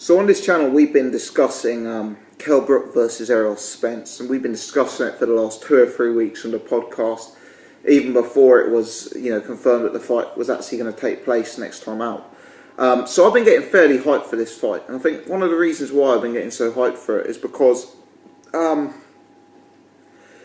So on this channel we've been discussing Kell Brook versus Errol Spence, and we've been discussing it for the last 2 or 3 weeks on the podcast, even before it was confirmed that the fight was actually going to take place next time out. So I've been getting fairly hyped for this fight, and I think one of the reasons why I've been getting so hyped for it is because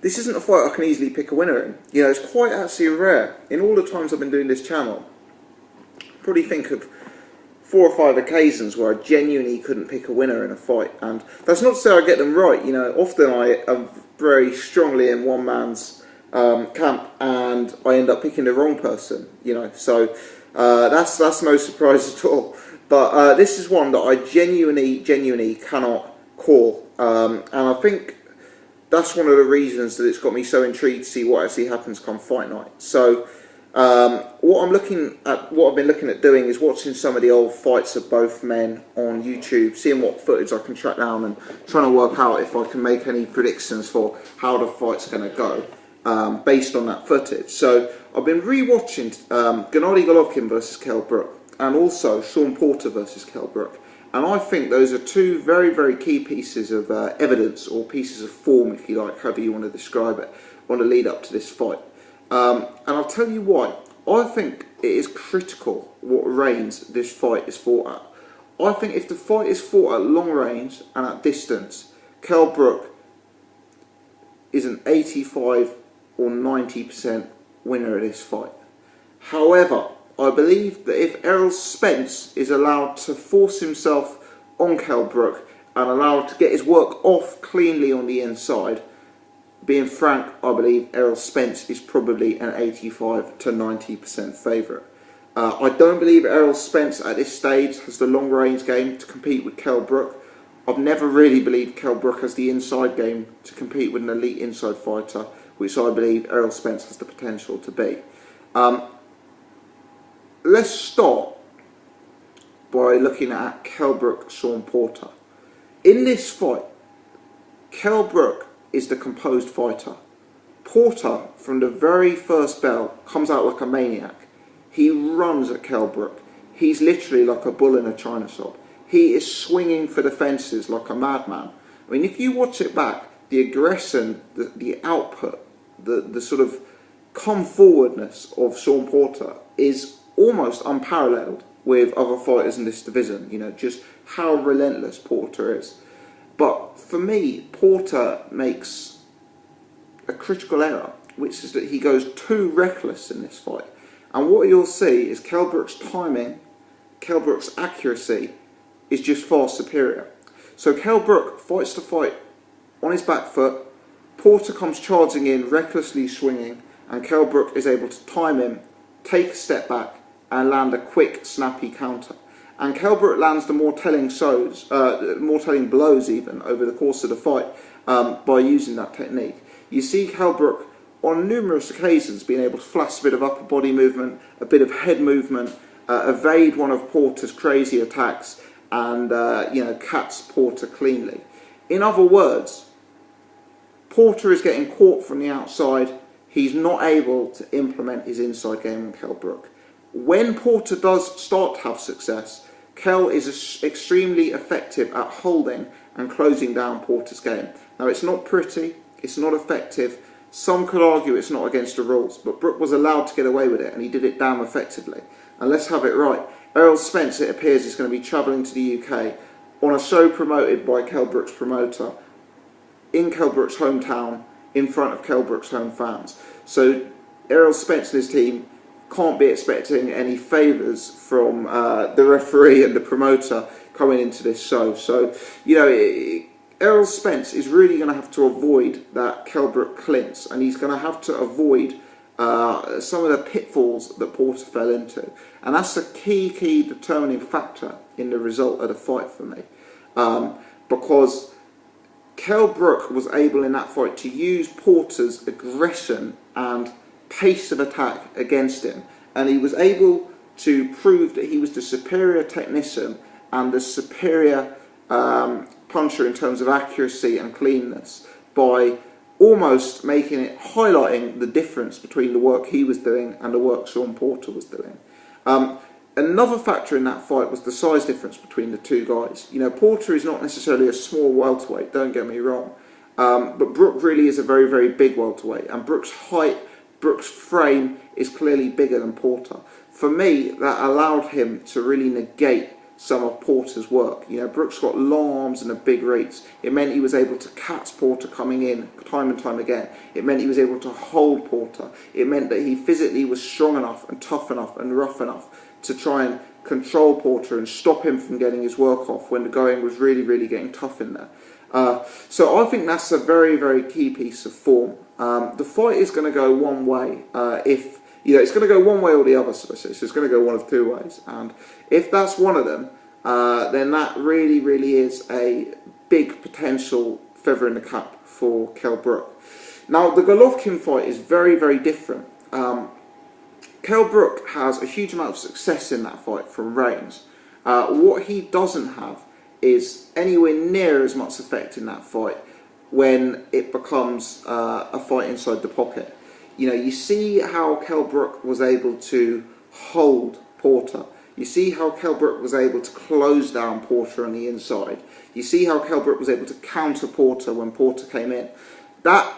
this isn't a fight I can easily pick a winner in. It's quite actually rare. In all the times I've been doing this channel, I probably think of 4 or 5 occasions where I genuinely couldn't pick a winner in a fight, and that's not to say I get them right. Often I am very strongly in one man's camp, and I end up picking the wrong person. So that's no surprise at all. But this is one that I genuinely cannot call, and I think that's one of the reasons that it's got me so intrigued to see what actually happens come fight night. So what I've been looking at doing is watching some of the old fights of both men on YouTube, seeing what footage I can track down, and trying to work out if I can make any predictions for how the fight's going to go based on that footage. So I've been re-watching Gennady Golovkin versus Kell Brook, and also Shawn Porter versus Kell Brook. And I think those are 2 very, very key pieces of evidence, or pieces of form, if you like, however you want to describe it, on the lead up to this fight. And I'll tell you why. I think it is critical what range this fight is fought at. I think if the fight is fought at long range and at distance, Kell Brook is an 85 or 90% winner of this fight. However, I believe that if Errol Spence is allowed to force himself on Kell Brook and allowed to get his work off cleanly on the inside, being frank, I believe Errol Spence is probably an 85 to 90% favourite. I don't believe Errol Spence at this stage has the long range game to compete with Kell Brook. I've never really believed Kell Brook has the inside game to compete with an elite inside fighter, which I believe Errol Spence has the potential to be. Let's start by looking at Kell Brook, Shawn Porter. In this fight, Kell Brook is the composed fighter. Porter, from the very first bell, comes out like a maniac. He runs at Kell Brook. He's literally like a bull in a china shop. He is swinging for the fences like a madman. I mean, if you watch it back, the aggression, the output, the sort of come forwardness of Shawn Porter is almost unparalleled with other fighters in this division. Just how relentless Porter is. But for me, Porter makes a critical error, which is that he goes too reckless in this fight. And what you'll see is Kell Brook's timing, Kell Brook's accuracy is just far superior. So Kell Brook fights the fight on his back foot, Porter comes charging in, recklessly swinging, and Kell Brook is able to time him, take a step back, and land a quick, snappy counter. And Kell Brook lands the more telling blows even over the course of the fight by using that technique. You see Kell Brook on numerous occasions being able to flash a bit of upper body movement, a bit of head movement, evade one of Porter's crazy attacks, and catch Porter cleanly. In other words, Porter is getting caught from the outside. He's not able to implement his inside game on Kell Brook. When Porter does start to have success, Kell is extremely effective at holding and closing down Porter's game. Now, it's not pretty, it's not effective. Some could argue it's not against the rules, but Brook was allowed to get away with it, and he did it damn effectively. And let's have it right. Errol Spence, it appears, is going to be travelling to the UK on a show promoted by Kell Brook's promoter in Kell Brook's hometown, in front of Kell Brook's home fans. So Errol Spence and his team can't be expecting any favours from the referee and the promoter coming into this show. So, Errol Spence is really going to have to avoid that Kell Brook clinch, and he's going to have to avoid some of the pitfalls that Porter fell into. And that's a key determining factor in the result of the fight for me. Because Kell Brook was able in that fight to use Porter's aggression and pace of attack against him, and he was able to prove that he was the superior technician and the superior puncher in terms of accuracy and cleanness by almost highlighting the difference between the work he was doing and the work Shawn Porter was doing. another factor in that fight was the size difference between the two guys. You know, Porter is not necessarily a small welterweight, don't get me wrong, but Brook really is a very, very big welterweight, and Brook's height, Brook's frame is clearly bigger than Porter. For me, that allowed him to really negate some of Porter's work. You know, Brook's got long arms and a big reach. It meant he was able to catch Porter coming in time and time again. It meant he was able to hold Porter. It meant that he physically was strong enough and tough enough and rough enough to try and control Porter and stop him from getting his work off when the going was really, really getting tough in there. So I think that's a very, very key piece of form. The fight is going to go one way. It's going to go one way or the other, so it's going to go one of two ways. And if that's one of them, then that really, really is a big potential feather in the cap for Kell Brook. Now, the Golovkin fight is very, very different. Kell Brook has a huge amount of success in that fight from range. What he doesn't have is anywhere near as much effect in that fight when it becomes a fight inside the pocket. You know, you see how Kell Brook was able to hold Porter. You see how Kell Brook was able to close down Porter on the inside. You see how Kell Brook was able to counter Porter when Porter came in. That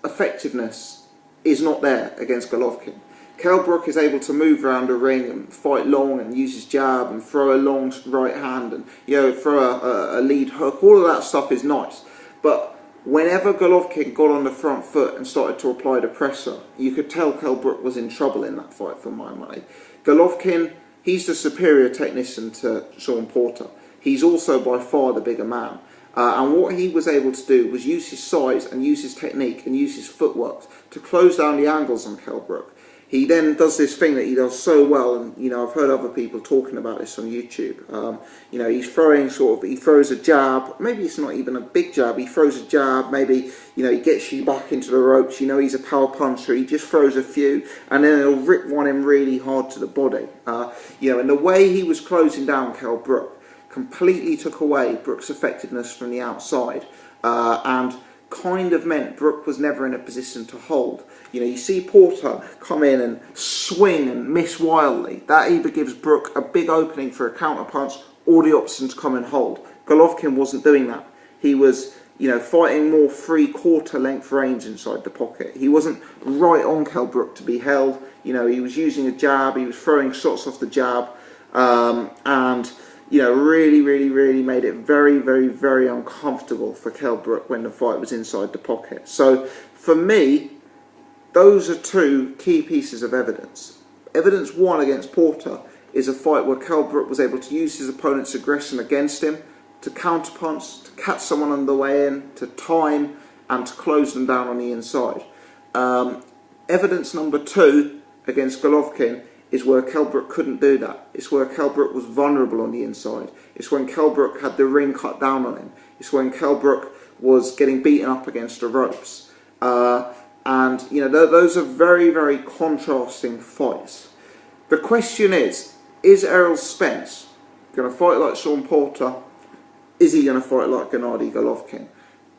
effectiveness is not there against Golovkin. Kell Brook is able to move around the ring and fight long and use his jab and throw a long right hand and, you know, throw a lead hook. All of that stuff is nice. But whenever Golovkin got on the front foot and started to apply the pressure, you could tell Kell Brook was in trouble in that fight, for my money. Golovkin, he's the superior technician to Shawn Porter. He's also by far the bigger man. And what he was able to do was use his size and use his technique and use his footwork to close down the angles on Kell Brook. He then does this thing that he does so well, and you know, I've heard other people talking about this on YouTube. You know, he throws a jab. Maybe it's not even a big jab. He throws a jab. Maybe, you know, he gets you back into the ropes. You know, he's a power puncher. He just throws a few, and then he'll rip one in really hard to the body. You know, and the way he was closing down Kell Brook completely took away Brook's effectiveness from the outside, and kind of meant Brook was never in a position to hold. You know, you see Porter come in and swing and miss wildly. That either gives Brook a big opening for a counter punch or the option to come and hold. Golovkin wasn't doing that. He was, you know, fighting more 3/4 length range inside the pocket. He wasn't right on Kell Brook to be held. You know, he was using a jab. He was throwing shots off the jab, and you know, really made it very, very uncomfortable for Kell Brook when the fight was inside the pocket. So, for me, those are two key pieces of evidence. Evidence one against Porter is a fight where Kell Brook was able to use his opponent's aggression against him to counterpunch, to catch someone on the way in, to time, and to close them down on the inside. Evidence number two against Golovkin is where Kell Brook couldn't do that. It's where Kell Brook was vulnerable on the inside. It's when Kell Brook had the ring cut down on him. It's when Kell Brook was getting beaten up against the ropes. And, you know, those are very contrasting fights. The question is Errol Spence going to fight like Shawn Porter? Is he going to fight like Gennady Golovkin?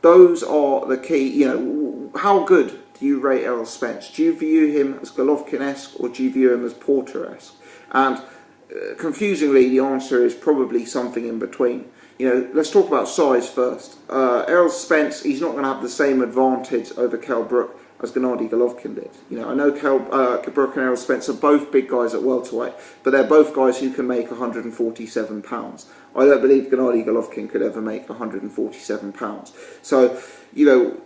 Those are the key, you know, how good do you rate Errol Spence? Do you view him as Golovkin-esque or do you view him as Porter-esque? And confusingly, the answer is probably something in between. You know, let's talk about size first. Errol Spence, he's not going to have the same advantage over Kell Brook as Gennady Golovkin did. You know, I know Kell Brook and Errol Spence are both big guys at welterweight, but they're both guys who can make 147 pounds. I don't believe Gennady Golovkin could ever make 147 pounds. So, you know,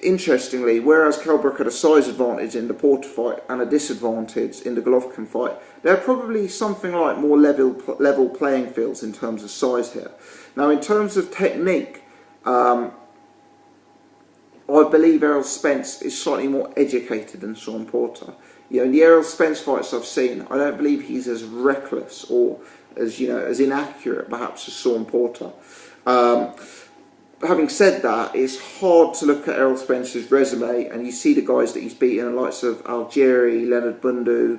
interestingly, whereas Kell Brook had a size advantage in the Porter fight and a disadvantage in the Golovkin fight, they're probably something like more level playing fields in terms of size here. Now, in terms of technique, I believe Errol Spence is slightly more educated than Shawn Porter. You know, in the Errol Spence fights I've seen, I don't believe he's as reckless or as, you know, as inaccurate perhaps as Shawn Porter. Having said that, it's hard to look at Errol Spence's resume and you see the guys that he's beaten, the likes of Algieri, Leonard Bundu,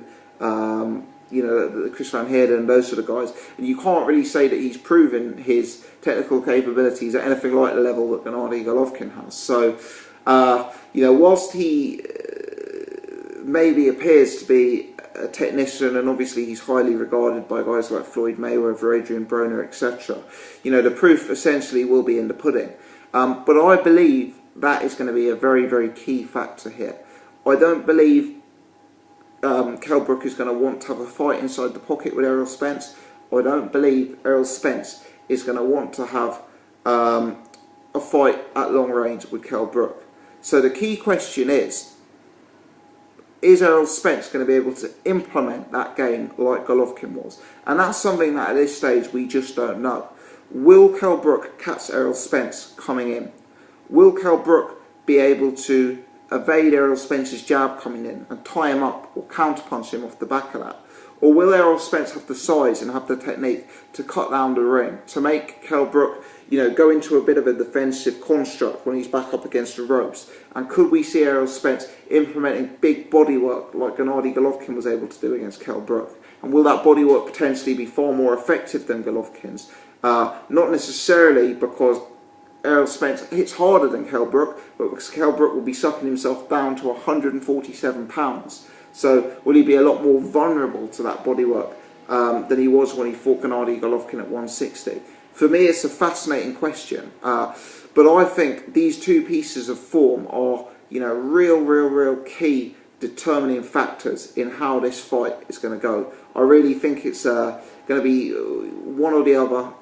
you know, Chris Van Heerden, those sort of guys, and you can't really say that he's proven his technical capabilities at anything like the level that Gennady Golovkin has. So, you know, whilst the maybe appears to be a technician, and obviously he's highly regarded by guys like Floyd Mayweather, Adrian Broner, etc. You know, the proof essentially will be in the pudding. But I believe that is going to be a very, very key factor here. I don't believe Kell Brook is going to want to have a fight inside the pocket with Errol Spence. I don't believe Errol Spence is going to want to have a fight at long range with Kell Brook. So the key question is Errol Spence going to be able to implement that game like Golovkin was? And that's something that at this stage we just don't know. Will Kell Brook catch Errol Spence coming in? Will Kell Brook be able to evade Errol Spence's jab coming in and tie him up or counterpunch him off the back of that? Or will Errol Spence have the size and have the technique to cut down the ring, to make Kell Brook, you know, go into a bit of a defensive construct when he's back up against the ropes? And could we see Errol Spence implementing big body work like Gennady Golovkin was able to do against Kell Brook? And will that body work potentially be far more effective than Golovkin's? Not necessarily because Errol Spence hits harder than Kell Brook, but because Kell Brook will be sucking himself down to 147 pounds. So will he be a lot more vulnerable to that bodywork than he was when he fought Gennady Golovkin at 160? For me, it's a fascinating question. But I think these two pieces of form are, you know, real key determining factors in how this fight is going to go. I really think it's going to be one or the other,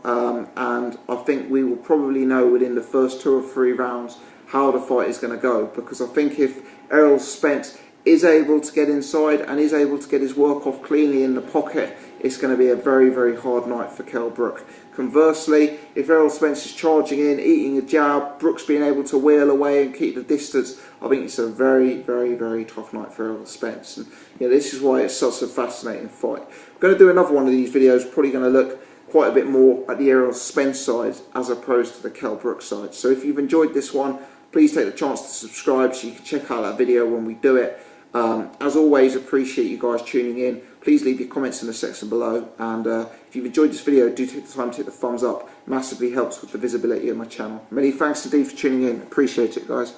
and I think we will probably know within the first 2 or 3 rounds how the fight is going to go, because I think if Errol Spence is able to get inside and is able to get his work off cleanly in the pocket, it's going to be a very hard night for Kell Brook. Conversely, if Errol Spence is charging in, eating a jab, Brook's being able to wheel away and keep the distance, I think it's a very tough night for Errol Spence. And you know, this is why it's such a fascinating fight. I'm going to do another one of these videos, probably going to look quite a bit more at the Errol Spence side as opposed to the Kell Brook side. So if you've enjoyed this one, please take the chance to subscribe so you can check out that video when we do it. As always, appreciate you guys tuning in. Please leave your comments in the section below, and if you've enjoyed this video, do take the time to hit the thumbs up. Massively helps with the visibility of my channel. Many thanks indeed for tuning in. Appreciate it, guys.